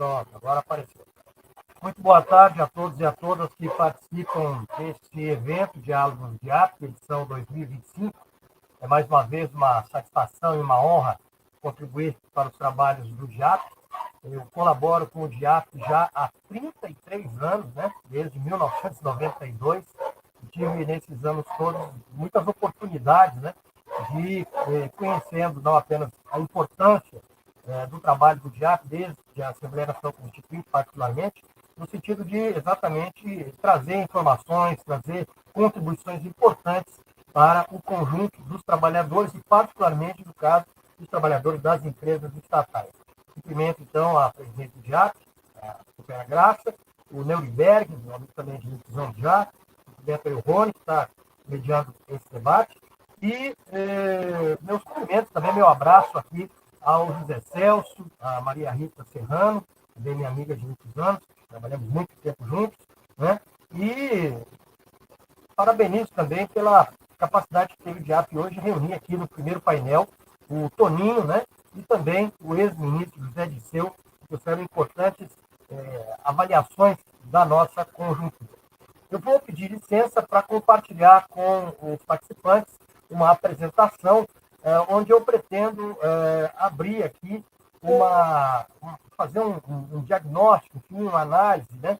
Pronto, agora apareceu. Muito boa tarde a todos e a todas que participam deste evento, Diálogos de Arte, edição 2025. É mais uma vez uma satisfação e uma honra contribuir para os trabalhos do DIAP. Eu colaboro com o DIAP já há 33 anos, né? Desde 1992. Tive nesses anos todos muitas oportunidades, né? De conhecendo não apenas a importância do trabalho do DIAP, desde a Assembleia Nacional Constituinte, particularmente, no sentido de exatamente trazer informações, trazer contribuições importantes para o conjunto dos trabalhadores e, particularmente, no caso, dos trabalhadores das empresas estatais. Cumprimento, então, a presidente do DIAP, a Supera Graça, o Neuriberg, o amigo também de inclusão do DIAP, cumprimento aí o Rony, que está mediando esse debate, e meus cumprimentos, também meu abraço aqui ao José Celso, a Maria Rita Serrano, também minha amiga de muitos anos, trabalhamos muito tempo juntos, né? E parabenizo também pela capacidade que teve o DIAP hoje de reunir aqui no primeiro painel o Toninho, né? E também o ex-ministro José Disseu, que trouxeram importantes avaliações da nossa conjuntura. Eu vou pedir licença para compartilhar com os participantes uma apresentação onde eu pretendo abrir aqui fazer um diagnóstico, enfim, uma análise, né,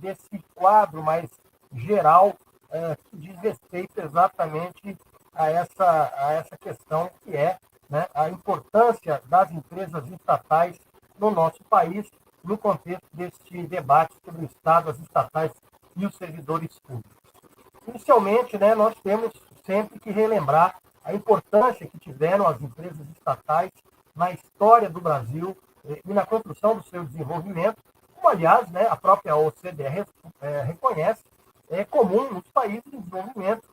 desse quadro mais geral que diz respeito exatamente a essa questão que é, né, a importância das empresas estatais no nosso país, no contexto deste debate sobre o Estado, as estatais e os servidores públicos. Inicialmente, né, nós temos sempre que relembrar a importância que tiveram as empresas estatais na história do Brasil e na construção do seu desenvolvimento, como, aliás, né, a própria OCDE reconhece, é comum nos países em desenvolvimento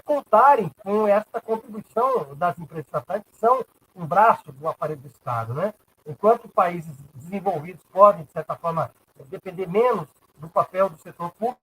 contarem com essa contribuição das empresas estatais, que são um braço do aparelho do Estado, né? Enquanto países desenvolvidos podem, de certa forma, depender menos do papel do setor público,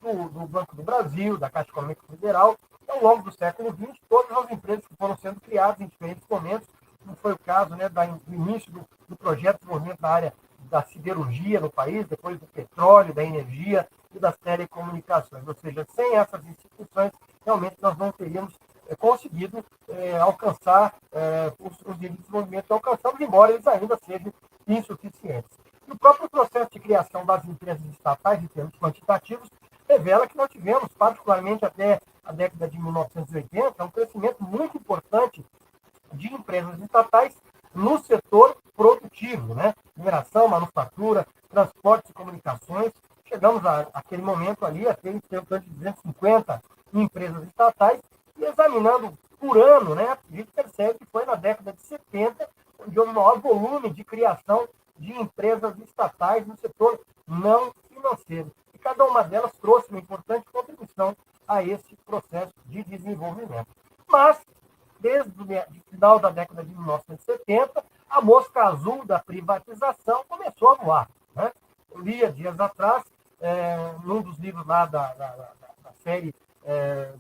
do Banco do Brasil, da Caixa Econômica Federal, e ao longo do século XX, todas as empresas que foram sendo criadas em diferentes momentos, como foi o caso, né, do início do projeto de desenvolvimento da área da siderurgia no país, depois do petróleo, da energia e das telecomunicações. Ou seja, sem essas instituições, realmente nós não teríamos conseguido alcançar os níveis de desenvolvimento que alcançamos, embora eles ainda sejam insuficientes. E o próprio processo de criação das empresas estatais, em termos quantitativos, revela que nós tivemos, particularmente até a década de 1980, um crescimento muito importante de empresas estatais no setor produtivo, né? Mineração, manufatura, transportes e comunicações. Chegamos àquele momento ali a ter em torno de 250 empresas estatais, e examinando por ano, né, a gente percebe que foi na década de 70 onde houve o maior volume de criação de empresas estatais no setor não financeiro. E cada uma delas trouxe uma importante contribuição a esse processo de desenvolvimento. Mas, desde o final da década de 1970, a mosca azul da privatização começou a voar, né? Eu lia dias atrás, num dos livros lá da série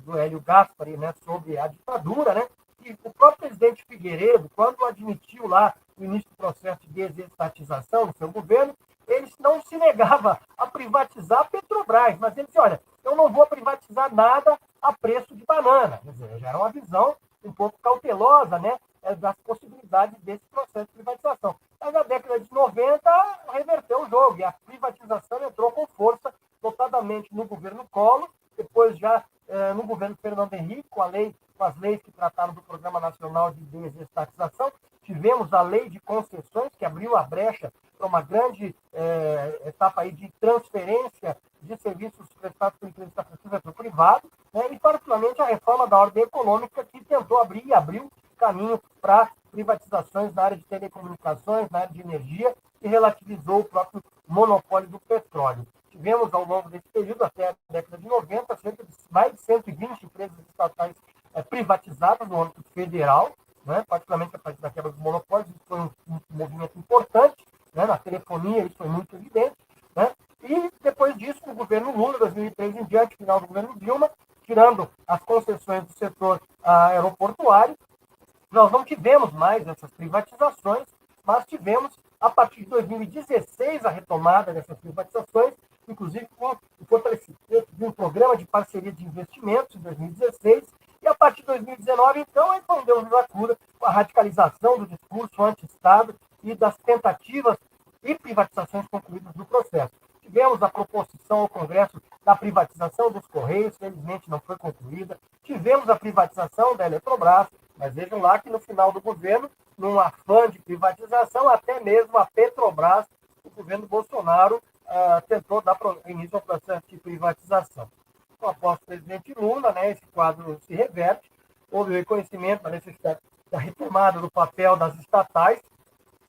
do Hélio Gaspari, né, sobre a ditadura, né, que o próprio presidente Figueiredo, quando admitiu lá o início do processo de desestatização no seu governo, ele não se negava a privatizar a Petrobras, mas ele disse, olha, eu não vou privatizar nada a preço de banana. Quer dizer, já era uma visão um pouco cautelosa, né, das possibilidades desse processo de privatização. Mas na década de 90, reverteu o jogo, e a privatização entrou com força, notadamente no governo Collor, depois já no governo Fernando Henrique, com as leis que trataram do Programa Nacional de Desestatização. Tivemos a lei de concessões, que abriu a brecha para uma grande etapa aí de transferência de serviços prestados por empresas estatais para o setor privado, né, e particularmente a reforma da ordem econômica, que tentou abrir e abriu caminho para privatizações na área de telecomunicações, na área de energia, e relativizou o próprio monopólio do petróleo. Tivemos, ao longo desse período, até a década de 90, cerca de mais de 120 empresas federal, né, particularmente a partir da quebra dos monopólios. Isso foi um movimento importante, né, na telefonia, isso foi muito evidente. Né, e depois disso, o governo Lula, 2003 em diante, final do governo Dilma, tirando as concessões do setor aeroportuário, nós não tivemos mais essas privatizações, mas tivemos, a partir de 2016, a retomada dessas privatizações, inclusive com o fortalecimento de um programa de parceria de investimentos em 2016, e a partir de 2019, então, aí foi um Deus da cura, com a radicalização do discurso anti-Estado e das tentativas e privatizações concluídas no processo. Tivemos a proposição ao Congresso da privatização dos Correios, felizmente não foi concluída. Tivemos a privatização da Eletrobras, mas vejam lá que no final do governo, num afã de privatização, até mesmo a Petrobras, o governo Bolsonaro tentou dar início ao processo de privatização. Após o presidente Lula, né, esse quadro se reverte, houve o reconhecimento da necessidade da retomada do papel das estatais,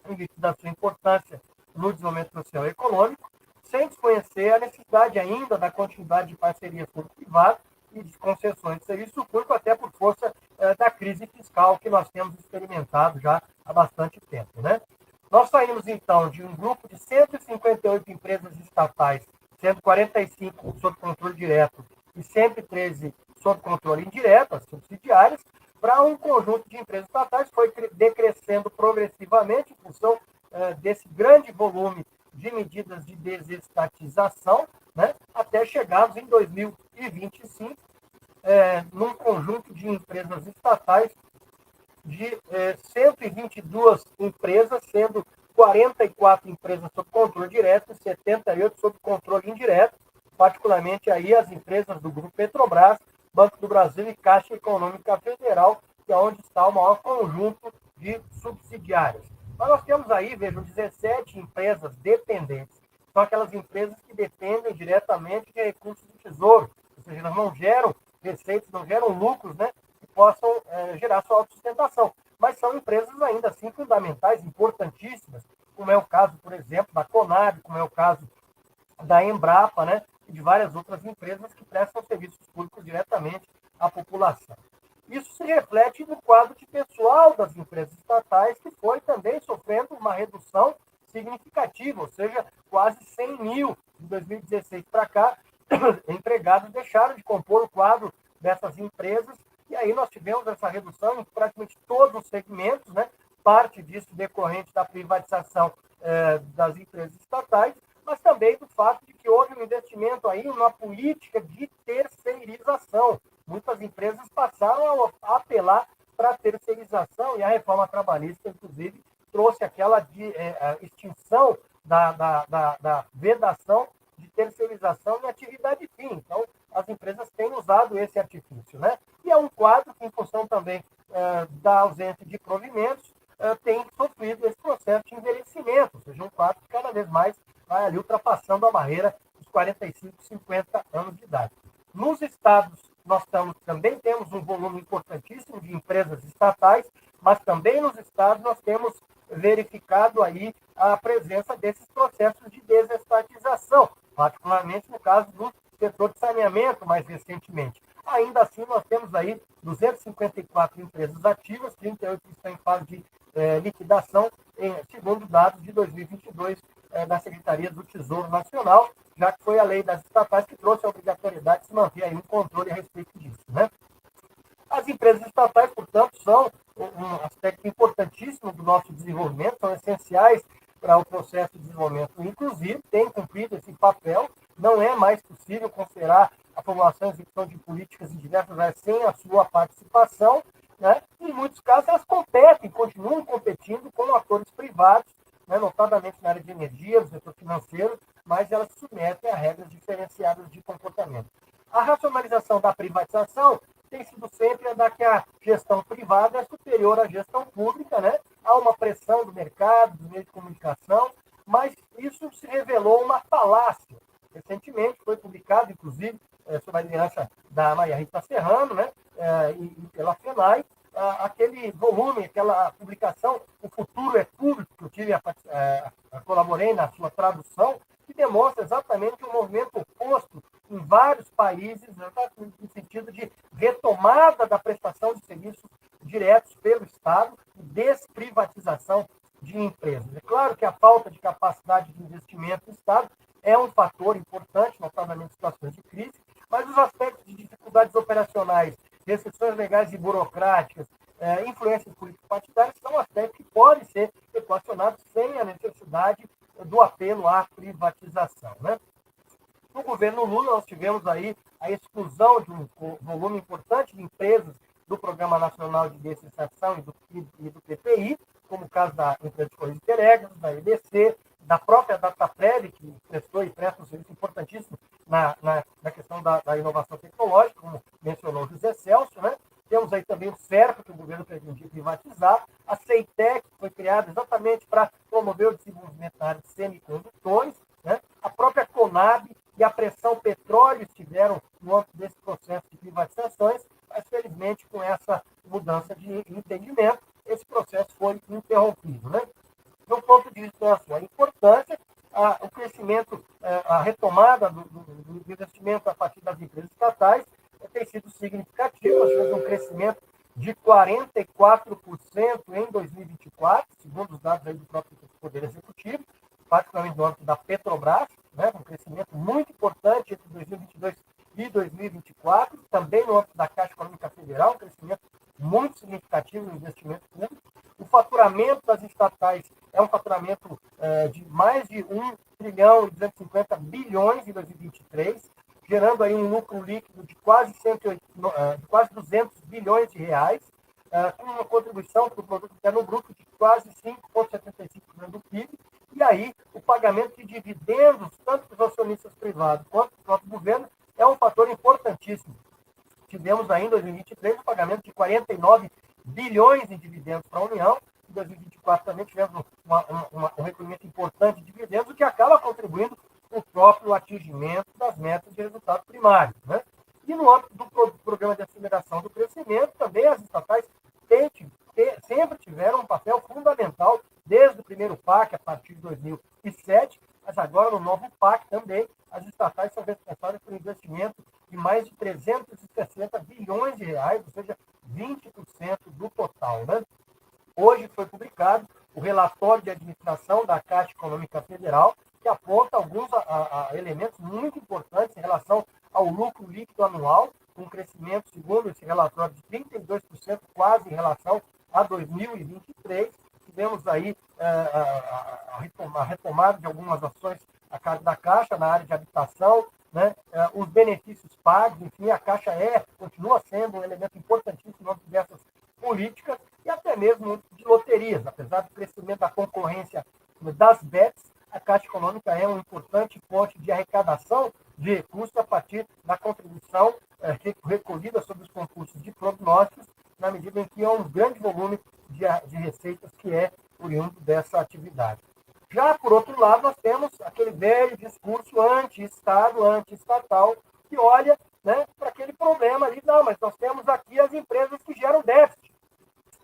em virtude da sua importância no desenvolvimento social e econômico, sem desconhecer a necessidade ainda da continuidade de parcerias público-privadas e de concessões de serviço público, até por força da crise fiscal que nós temos experimentado já há bastante tempo. Né? Nós saímos, então, de um grupo de 158 empresas estatais, sendo 45 sob controle direto e 113 sob controle indireto, as subsidiárias, para um conjunto de empresas estatais que foi decrescendo progressivamente em função desse grande volume de medidas de desestatização, né, até chegarmos em 2025, num conjunto de empresas estatais de 122 empresas, sendo 44 empresas sob controle direto e 78 sob controle indireto, particularmente aí as empresas do Grupo Petrobras, Banco do Brasil e Caixa Econômica Federal, que é onde está o maior conjunto de subsidiárias. Mas nós temos aí, vejam, 17 empresas dependentes. São aquelas empresas que dependem diretamente de recursos do Tesouro, ou seja, elas não geram receitas, não geram lucros, né, que possam gerar sua autossustentação. Mas são empresas ainda assim fundamentais, importantíssimas, como é o caso, por exemplo, da Conab, como é o caso da Embrapa, né, e de várias outras empresas que prestam serviços públicos diretamente à população. Isso se reflete no quadro de pessoal das empresas estatais, que foi também sofrendo uma redução significativa, ou seja, quase 100 mil de 2016 para cá, empregados deixaram de compor o quadro dessas empresas, e aí nós tivemos essa redução em praticamente todos os segmentos, né? Parte disso decorrente da privatização das empresas estatais, mas também do fato de que houve um investimento aí numa política de terceirização. Muitas empresas passaram a apelar para a terceirização, e a reforma trabalhista, inclusive, trouxe aquela extinção da vedação de terceirização em atividade fim. Então, as empresas têm usado esse artifício, né? E é um quadro que, em função também da ausência de provimentos, tem sofrido esse processo de envelhecimento, ou seja, um quadro que cada vez mais vai ali ultrapassando a barreira dos 45, 50 anos de idade. Nos estados, nós também temos um volume importantíssimo de empresas estatais, mas também nos estados nós temos verificado aí a presença desses processos de desestatização, particularmente no caso do setor de saneamento, mais recentemente. Ainda assim, nós temos aí 254 empresas ativas, 38 estão em fase de liquidação, segundo dados de 2022 da Secretaria do Tesouro Nacional, já que foi a lei das estatais que trouxe a obrigatoriedade de se manter aí um controle a respeito disso, né? As empresas estatais, portanto, são um aspecto importantíssimo do nosso desenvolvimento, são essenciais para o processo de desenvolvimento inclusive, têm cumprido esse papel. Não é mais possível considerar a formulação e execução de políticas em diversas áreas sem a sua participação, né? Em muitos casos, elas continuam competindo com atores privados, né? Notadamente na área de energia, no setor financeiro, mas elas se submetem a regras diferenciadas de comportamento. A racionalização da privatização tem sido sempre a da que a gestão privada é superior à gestão pública, né? Há uma pressão do mercado, dos meios de comunicação, mas isso se revelou uma falácia. Recentemente foi publicado, inclusive, sob a liderança da Maria Rita Serrano, né? E pela FENAI, aquele volume, aquela publicação, O Futuro é Público, que eu colaborei na sua tradução, que demonstra exatamente um movimento oposto em vários países, no sentido de retomada da prestação de serviços diretos pelo Estado e desprivatização de empresas. É claro que a falta de capacidade de investimento do Estado é um fator importante, notadamente em situações de crise, mas os aspectos de dificuldades operacionais, restrições legais e burocráticas, influências político-partidárias são aspectos que podem ser equacionados sem a necessidade do apelo à privatização, né? No governo Lula, nós tivemos aí a exclusão de um volume importante de empresas do Programa Nacional de Descentralização e do PPI, como o caso da empresa de Correios Interegros, da EDC, da própria Dataprev, que prestou e presta um serviço importantíssimo na questão da inovação tecnológica, como mencionou José Celso, né? Temos aí também o CERPA, que o governo pretendia privatizar, a CEITEC, que foi criada exatamente para promover o desenvolvimento na área de semicondutores, né? A própria Conab e a Pressão Petróleo estiveram no âmbito desse processo de privatizações, mas, felizmente, com essa mudança de entendimento, esse processo foi interrompido, né? Do ponto de vista da sua importância, o crescimento, a retomada do investimento a partir das empresas estatais tem sido significativo. Nós tivemos um crescimento de 44% em 2024, segundo os dados aí do próprio Poder Executivo, particularmente no âmbito da Petrobras, né, um crescimento muito importante entre 2022 e 2024, também no âmbito da Caixa Econômica Federal, um crescimento muito significativo no investimento público. O faturamento das estatais é um faturamento de mais de 1 trilhão e 250 bilhões em 2023, gerando aí um lucro líquido de quase 200 bilhões de reais, com uma contribuição para o produto interno bruto de quase 5,75% do PIB, e aí o pagamento de dividendos, tanto dos acionistas privados quanto do próprio governo, é um fator importantíssimo. Tivemos aí em 2023 o pagamento de 49 bilhões em dividendos para a União, em 2024 também tivemos um recolhimento importante de dividendos, o que acaba contribuindo para o próprio atingimento das metas de resultado primário, né? E no âmbito do programa de aceleração do crescimento, também as estatais sempre tiveram um papel fundamental, desde o primeiro PAC, a partir de 2007, mas agora no novo PAC também, as estatais são responsáveis por um investimento de mais de 360 bilhões de reais, ou seja, 20% do total, né? Hoje foi publicado o relatório de administração da Caixa Econômica Federal, que aponta alguns elementos muito importantes em relação ao lucro líquido anual, com um crescimento, segundo esse relatório, de 32%, quase em relação a 2023. Tivemos aí a retomada de algumas ações da Caixa na área de habitação, né? Os benefícios pagos, enfim, a Caixa continua sendo um elemento importantíssimo dessas políticas e até mesmo de loterias. Apesar do crescimento da concorrência das bets, a Caixa Econômica é uma importante fonte de arrecadação de recursos a partir da contribuição recolhida sobre os concursos de prognósticos, na medida em que há um grande volume de receitas que é oriundo dessa atividade. Já, por outro lado, nós temos aquele velho discurso anti-Estado, anti-estatal, que olha, né, para aquele problema ali, não, mas nós temos aqui as empresas que geram déficit,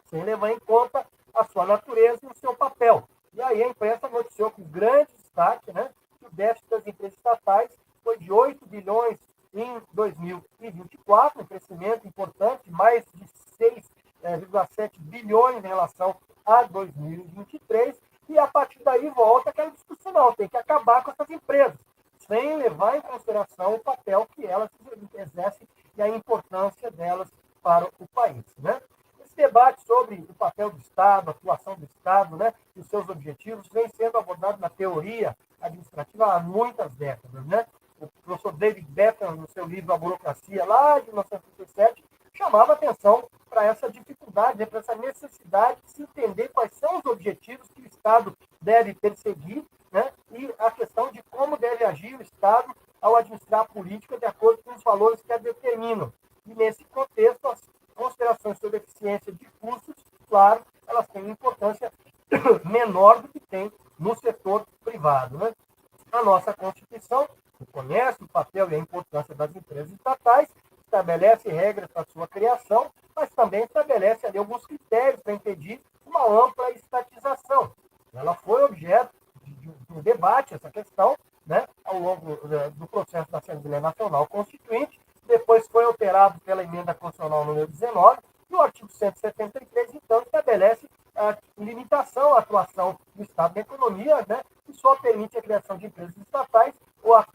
sem levar em conta a sua natureza e o seu papel. E aí a imprensa noticiou com grande destaque, né, que o déficit das empresas estatais foi de 8 bilhões em 2024, um crescimento importante, mais de 6,7 bilhões em relação a 2023, e a partir daí volta aquela discussão, não, tem que acabar com essas empresas, sem levar em consideração o papel que elas exercem e a importância delas para o país, né? Esse debate sobre o papel do Estado, a atuação do Estado, né, e os seus objetivos, vem sendo abordado na teoria administrativa há muitas décadas, né? O professor David Beckham, no seu livro A Burocracia, lá de 1937, chamava atenção para essa dificuldade, para essa necessidade de se entender quais são os objetivos que o Estado deve perseguir, né? E a questão de como deve agir o Estado ao administrar a política de acordo com os valores que a determinam. E, nesse contexto, as considerações sobre eficiência de custos, claro, elas têm importância menor do que tem no setor privado, né? A nossa Constituição reconhece o papel e a importância das empresas estatais, estabelece regras para sua criação, mas também estabelece ali alguns critérios para impedir uma ampla estatização. Ela foi objeto de um debate, essa questão, né, ao longo do processo da Assembleia Nacional Constituinte, depois foi alterado pela emenda constitucional número 19, E o artigo 173, então, estabelece a limitação à atuação do Estado na economia, né, e só permite a criação de empresas estatais ou a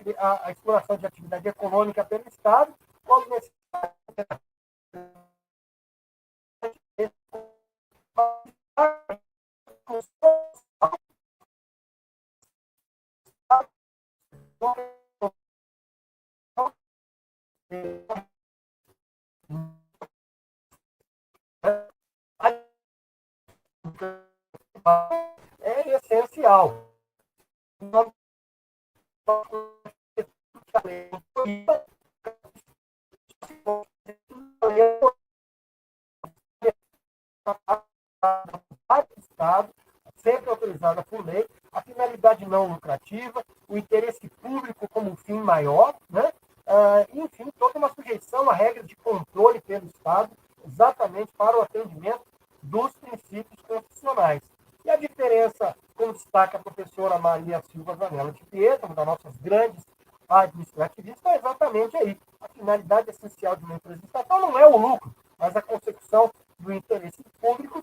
exploração de atividade econômica pelo Estado, quando necessário. É essencial. Estado, sempre autorizada por lei, a finalidade não lucrativa, o interesse público como um fim maior, né? Enfim, toda uma sujeição a regras de controle pelo Estado, exatamente para o atendimento dos princípios constitucionais. E a diferença, como destaca a professora Maria Silva Zanella de Pietro, uma das nossas grandes administrativistas, é exatamente aí. A finalidade essencial de uma empresa estatal não é o lucro, mas a consecução do interesse público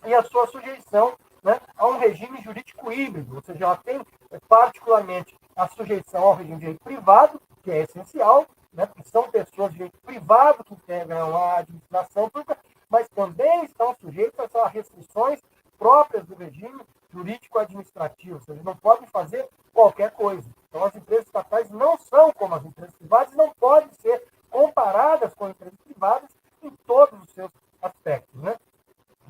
e a sua sujeição, né, a um regime jurídico híbrido, ou seja, ela tem particularmente a sujeição ao regime de direito privado, que é essencial, né, porque são pessoas de direito privado que integram a administração pública, mas também estão sujeitas a restrições próprias do regime jurídico-administrativo, ou seja, não podem fazer qualquer coisa. Então, as empresas estatais não são como as empresas privadas, não podem ser comparadas com empresas privadas em todos os seus aspectos, né?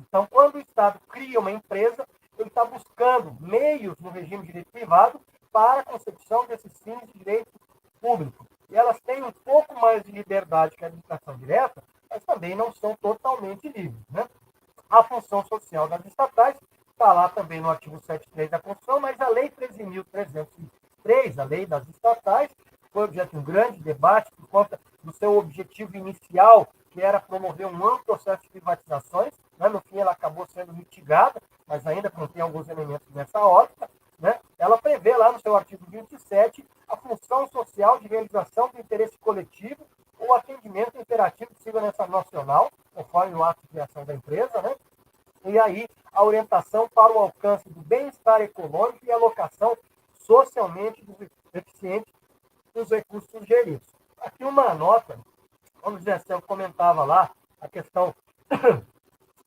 Então, quando o Estado cria uma empresa, ele está buscando meios no regime de direito privado para a consecução desses fins de direito público. E elas têm um pouco mais de liberdade que a administração direta, mas também não são totalmente livres, né? A função social das estatais está lá também no artigo 73 da Constituição, mas a Lei 13.303, a Lei das Estatais, foi objeto de um grande debate por conta do seu objetivo inicial, que era promover um amplo processo de privatizações, né? No fim, ela acabou sendo mitigada, mas ainda contém alguns elementos nessa ótica, né? Ela prevê lá no seu artigo 27 a função social de realização do interesse coletivo ou atendimento imperativo de segurança nacional, conforme o ato de criação da empresa, né? E aí a orientação para o alcance do bem-estar econômico e alocação socialmente eficiente dos recursos sugeridos. Aqui uma nota, vamos dizer assim, eu comentava lá a questão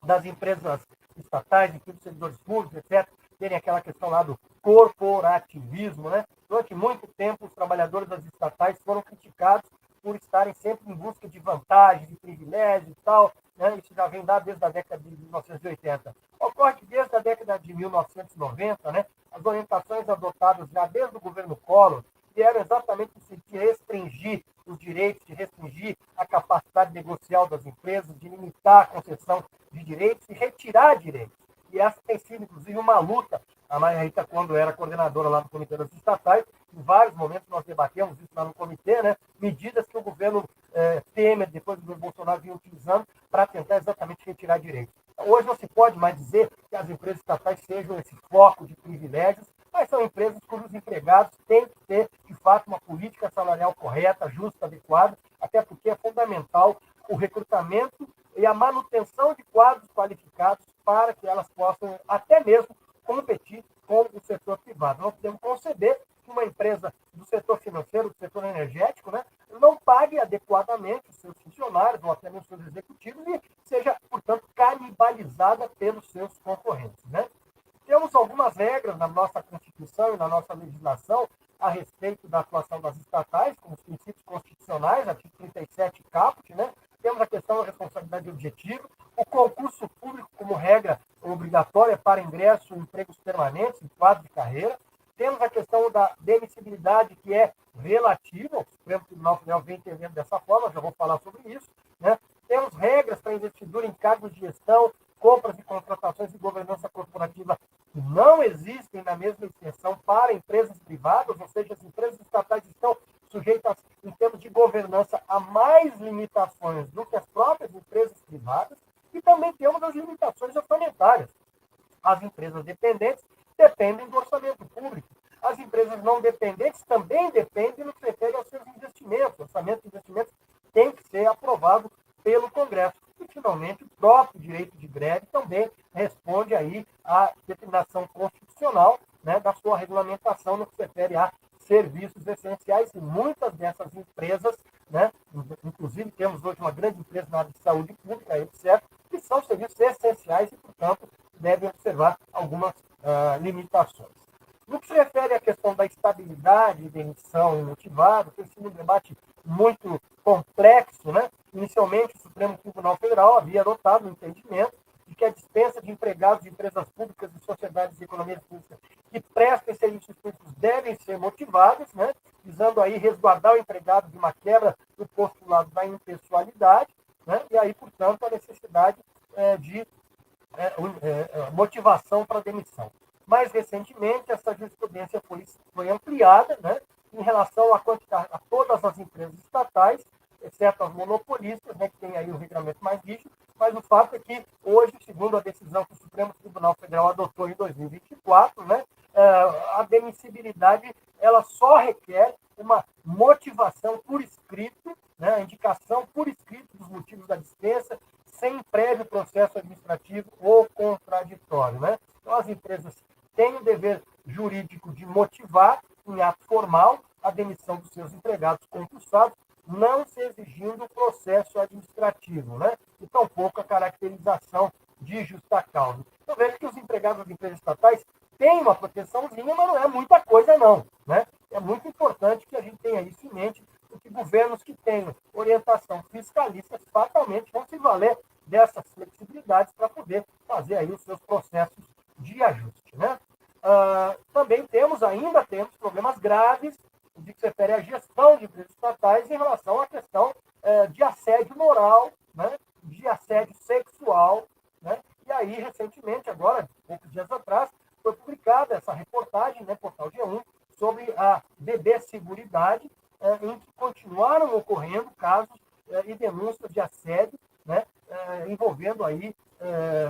das empresas estatais, dos servidores públicos, etc., terem aquela questão lá do corporativismo, né? Durante muito tempo, os trabalhadores das estatais foram criticados por estarem sempre em busca de vantagens, de privilégios e tal, né? Isso já vem desde a década de 1980. Ocorre que desde a década de 1990, né, as orientações adotadas já desde o governo Collor vieram exatamente de restringir os direitos, de restringir a capacidade negocial das empresas, de limitar a concessão de direitos e retirar direitos. E essa tem sido, inclusive, uma luta. A Maria Rita, quando era coordenadora lá do Comitê das Estatais, em vários momentos nós debatemos isso lá no comitê, né? Medidas que o governo Temer, depois do governo Bolsonaro, vinha utilizando para tentar exatamente retirar direitos. Hoje não se pode mais dizer que as empresas estatais sejam esse foco de privilégios, mas são empresas cujos empregados têm que ter, de fato, uma política salarial correta, justa, adequada, até porque é fundamental o recrutamento e a manutenção de quadros qualificados para que elas possam até mesmo competir com o setor privado. Nós podemos conceber que uma empresa do setor financeiro, do setor energético, né, não pague adequadamente os seus funcionários ou até mesmo os seus executivos e seja, portanto, canibalizada pelos seus concorrentes, né? Temos algumas regras na nossa Constituição e na nossa legislação a respeito da atuação das estatais, como os princípios constitucionais, artigo 37 caput, né? Temos a questão da responsabilidade objetiva, o concurso público como regra obrigatória para ingresso em empregos permanentes, em quadro de carreira. Temos a questão da demissibilidade, que é relativa, o Supremo Tribunal Federal vem entendendo dessa forma, já vou falar sobre isso, né? Temos regras para investidura em cargos de gestão, compras e contratações e governança corporativa que não existem na mesma extensão para empresas privadas, ou seja, as empresas estatais estão sujeitas, em termos de governança, a mais limitações do que as próprias empresas privadas, e também temos as limitações orçamentárias. As empresas dependentes dependem do orçamento público. As empresas não dependentes também dependem no que se refere aos seus investimentos. O orçamento de investimentos tem que ser aprovado pelo Congresso. E, finalmente, o próprio direito de greve também responde aí à determinação constitucional, né, da sua regulamentação no que se refere a serviços essenciais, e muitas dessas empresas, né, inclusive temos hoje uma grande empresa na área de saúde pública, etc., que são serviços essenciais e, portanto, devem observar algumas limitações. No que se refere à questão da estabilidade de emissão imotivada, tem sido um debate muito complexo, né? Inicialmente, o Supremo Tribunal Federal havia adotado o entendimento de que a dispensa de empregados de empresas públicas e sociedades de economia pública que prestem serviços públicos devem ser motivadas, né? Visando aí resguardar o empregado de uma quebra do postulado da impessoalidade, né? E aí, portanto, a necessidade de motivação para a demissão. Mais recentemente, essa jurisprudência foi ampliada, né, em relação a todas as empresas estatais, exceto as monopolistas, né, que tem aí o regulamento mais rígido, mas o fato é que hoje, segundo a decisão que o Supremo Tribunal Federal adotou em 2024, né, a demissibilidade ela só requer uma motivação por escrito, né, a indicação por escrito dos motivos da dispensa, sem prévio processo administrativo ou contraditório. Né? Então, as empresas têm o dever jurídico de motivar, em ato formal, a demissão dos seus empregados concursados, não se exigindo o processo administrativo, né? E tampouco a caracterização de justa causa. Então, veja que os empregados das empresas estatais têm uma proteçãozinha, mas não é muita coisa, não. Né? É muito importante que a gente tenha isso em mente, porque governos que tenham orientação fiscalista fatalmente vão se valer dessas flexibilidades para poder fazer aí os seus processos de ajuste. Né? Também ainda temos problemas graves de que se refere à gestão de empresas estatais em relação à questão de assédio moral, né? De assédio sexual. Né? E aí, recentemente, agora, poucos dias atrás, foi publicada essa reportagem, né, Portal G1, sobre a BB Seguridade, em que continuaram ocorrendo casos e denúncias de assédio, né, envolvendo aí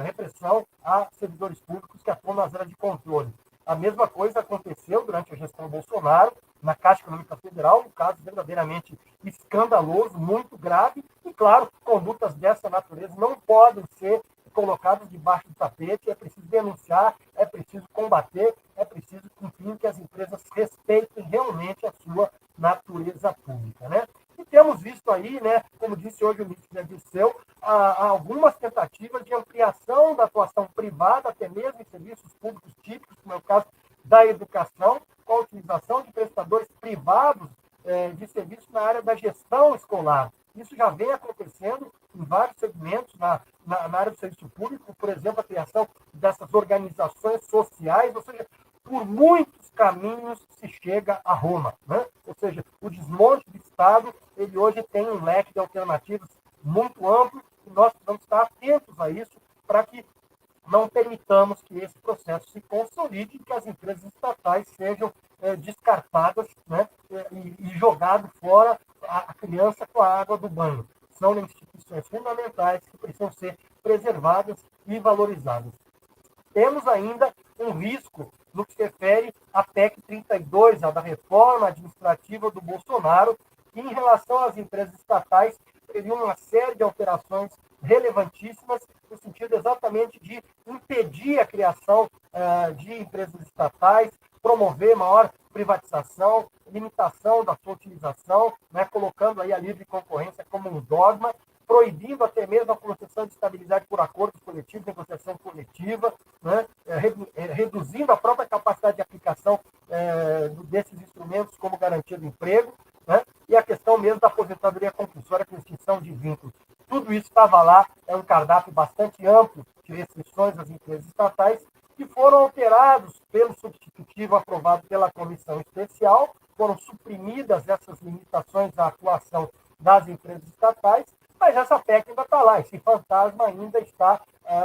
repressão a servidores públicos que atuam nas áreas de controle. A mesma coisa aconteceu durante a gestão Bolsonaro, na Caixa Econômica Federal, um caso verdadeiramente escandaloso, muito grave, e, claro, condutas dessa natureza não podem ser colocadas debaixo do tapete, é preciso denunciar, é preciso combater, é preciso, enfim, que as empresas respeitem realmente a sua natureza pública. Né? E temos visto aí, né, como disse hoje o ministro Dirceu, algumas tentativas de ampliação da atuação privada, até mesmo em serviços públicos típicos, como é o caso da educação, com a utilização de prestadores privados de serviços na área da gestão escolar. Isso já vem acontecendo em vários segmentos na área do serviço público, por exemplo, a criação dessas organizações sociais, ou seja, por muitos caminhos se chega a Roma. Né? Ou seja, o desmonte do Estado, ele hoje tem um leque de alternativas muito amplo e nós precisamos estar atentos a isso para que não permitamos que esse processo se consolide e que as empresas estatais sejam descartadas, né, e jogado fora a criança com a água do banho. São instituições fundamentais que precisam ser preservadas e valorizadas. Temos ainda um risco no que se refere à PEC 32, a da reforma administrativa do Bolsonaro, que, em relação às empresas estatais, previa uma série de alterações relevantíssimas, no sentido exatamente de impedir a criação de empresas estatais, promover maior privatização, limitação da sua utilização, né, colocando aí a livre concorrência como um dogma, proibindo até mesmo a concessão de estabilidade por acordos coletivos, negociação coletiva, né, reduzindo a própria capacidade de aplicação desses instrumentos como garantia do emprego, né, e a questão mesmo da aposentadoria compulsória com extinção de vínculos. Tudo isso estava lá, é um cardápio bastante amplo de restrições às empresas estatais, que foram alterados pelo substitutivo aprovado pela comissão especial, foram suprimidas essas limitações à atuação das empresas estatais, mas essa PEC ainda está lá, esse fantasma ainda está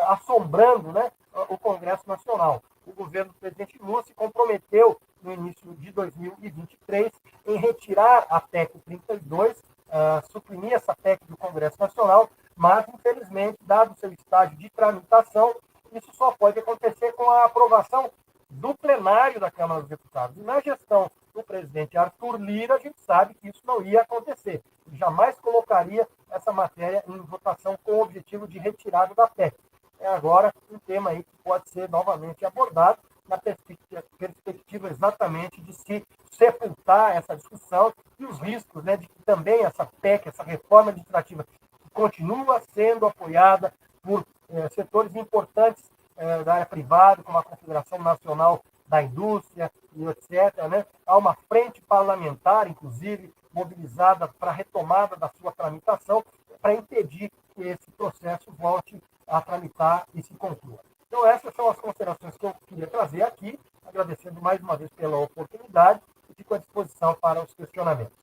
assombrando, né, o Congresso Nacional. O governo do presidente Lula se comprometeu, no início de 2023, em retirar a PEC 32, suprimir essa PEC do Congresso Nacional, mas, infelizmente, dado o seu estágio de tramitação, isso só pode acontecer com a aprovação do plenário da Câmara dos Deputados. E na gestão do presidente Arthur Lira, a gente sabe que isso não ia acontecer. Ele jamais colocaria essa matéria em votação com o objetivo de retirada da PEC. É agora um tema aí que pode ser novamente abordado na perspectiva exatamente de se sepultar essa discussão e os riscos, né, de que também essa PEC, essa reforma administrativa, que continua sendo apoiada por setores importantes da área privada, como a Confederação Nacional da Indústria e etc., né? Há uma frente parlamentar, inclusive, mobilizada para a retomada da sua tramitação, para impedir que esse processo volte a tramitar e se conclua. Então, essas são as considerações que eu queria trazer aqui, agradecendo mais uma vez pela oportunidade e fico à disposição para os questionamentos.